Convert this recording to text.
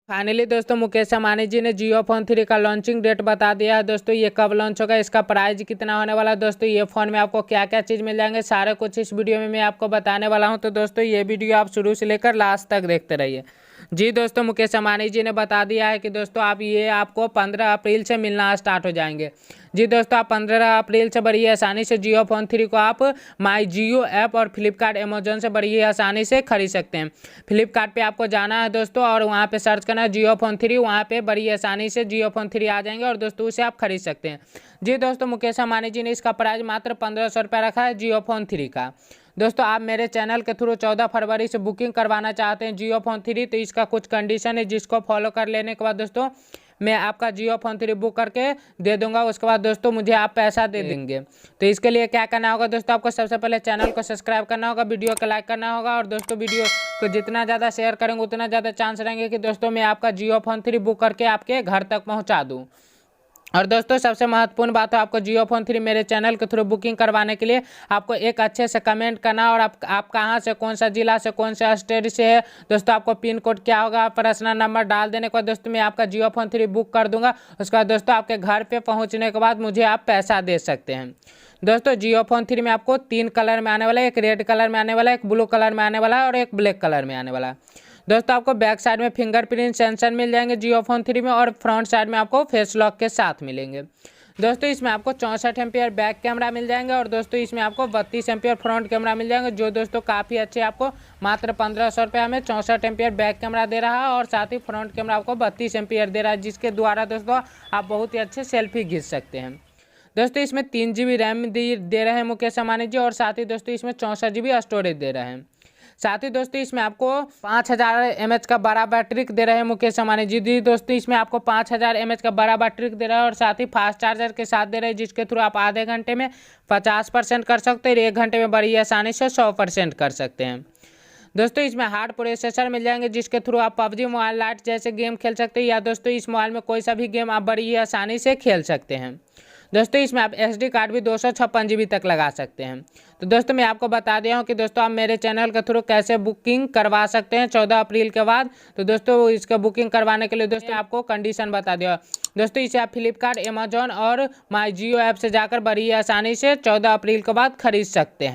Finally दोस्तों मुकेश अंबानी जी ने जियो phone 3 का लॉन्चिंग डेट बता दिया है। दोस्तों ये कब लॉन्च होगा, इसका प्राइस कितना होने वाला है, दोस्तों ये फ़ोन में आपको क्या क्या चीज़ मिल जाएंगे, सारे कुछ इस वीडियो में मैं आपको बताने वाला हूं। तो दोस्तों ये वीडियो आप शुरू से लेकर लास्ट तक देखते रहिए। जी दोस्तों, मुकेश अंबानी जी ने बता दिया है कि दोस्तों आपको 15 अप्रैल से मिलना स्टार्ट हो जाएंगे। जी दोस्तों, आप 15 अप्रैल से बड़ी आसानी से जियो फोन 3 को आप माई जियो ऐप और फ्लिपकार्ट अमेजोन से बड़ी आसानी से खरीद सकते हैं। फ्लिपकार्ट पे आपको जाना है दोस्तों और वहाँ पे सर्च करना है जियो फोन 3, वहाँ पे बड़ी आसानी से जियो फोन 3 आ जाएंगे और दोस्तों उसे आप खरीद सकते हैं। जी दोस्तों, मुकेश अंबानी जी ने इसका प्राइस मात्र 1500 रुपये रखा है जियो फोन 3 का। दोस्तों आप मेरे चैनल के थ्रू 14 फरवरी से बुकिंग करवाना चाहते हैं जियो फोन 3, तो इसका कुछ कंडीशन है जिसको फॉलो कर लेने के बाद दोस्तों मैं आपका जियो फोन 3 बुक करके दे दूंगा। उसके बाद दोस्तों मुझे आप पैसा दे देंगे। तो इसके लिए क्या करना होगा दोस्तों, आपको सबसे पहले चैनल को सब्सक्राइब करना होगा, वीडियो को लाइक करना होगा और दोस्तों वीडियो को जितना ज़्यादा शेयर करेंगे उतना ज़्यादा चांस रहेंगे कि दोस्तों मैं आपका जियो फोन 3 बुक करके आपके घर तक पहुँचा दूँ। और दोस्तों सबसे महत्वपूर्ण बात है, आपको जियो फोन 3 मेरे चैनल के थ्रू बुकिंग करवाने के लिए आपको एक अच्छे से कमेंट करना और आप कहां से, कौन सा जिला से, कौन सा स्टेट से है, दोस्तों आपको पिन कोड क्या होगा, पर्सनल नंबर डाल देने के बाद दोस्तों मैं आपका जियो फोन 3 बुक कर दूंगा। उसके बाद दोस्तों आपके घर पे पहुंचने के बाद मुझे आप पैसा दे सकते हैं। दोस्तों जियो फोन 3 में आपको 3 कलर में आने वाला है, एक रेड कलर में आने वाला है, एक ब्लू कलर में आने वाला है और एक ब्लैक कलर में आने वाला है। दोस्तों आपको बैक साइड में फिंगरप्रिंट सेंसर मिल जाएंगे जियो फोन 3 में और फ्रंट साइड में आपको फेस लॉक के साथ मिलेंगे। दोस्तों इसमें आपको 64 एम्पियर बैक कैमरा मिल जाएंगे और दोस्तों इसमें आपको 32 एम्पियर फ्रंट कैमरा मिल जाएंगे, जो दोस्तों काफ़ी अच्छे आपको मात्र 1500 रुपये में 64 एम्पियर बैक कैमरा दे रहा है और साथ ही फ्रंट कैमरा आपको 32 एम्पियर दे रहा है, जिसके द्वारा दोस्तों आप बहुत ही अच्छे सेल्फी खींच सकते हैं। दोस्तों इसमें 3 GB रैम दे रहे हैं मुकेश अंबानी जी और साथ ही दोस्तों इसमें 64 GB स्टोरेज दे रहे हैं। साथ ही दोस्तों इसमें आपको 5000 mAh का बड़ा बैटरी दे रहे हैं मुकेश अंबानी जी। दोस्तों इसमें आपको 5000 mAh का बड़ा बैटरी दे रहा है और साथ ही फास्ट चार्जर के साथ दे रहे हैं, जिसके थ्रू आप आधे घंटे में 50% कर सकते हैं और 1 घंटे में बड़ी आसानी से 100% कर सकते हैं। दोस्तों इसमें हार्ड प्रोसेसर मिल जाएंगे, जिसके थ्रू आप पबजी मोबाइल लाइट जैसे गेम खेल सकते हैं या दोस्तों इस मोबाइल में कोई सा भी गेम आप बड़ी आसानी से खेल सकते हैं। दोस्तों इसमें आप SD कार्ड भी 256 GB तक लगा सकते हैं। तो दोस्तों मैं आपको बता दिया हूँ कि दोस्तों आप मेरे चैनल के थ्रू कैसे बुकिंग करवा सकते हैं 14 अप्रैल के बाद। तो दोस्तों इसका बुकिंग करवाने के लिए दोस्तों आपको कंडीशन बता दिया। दोस्तों इसे आप फ्लिपकार्ट, अमेजोन और माई जियो ऐप से जाकर बड़ी आसानी से 14 अप्रैल के बाद खरीद सकते हैं।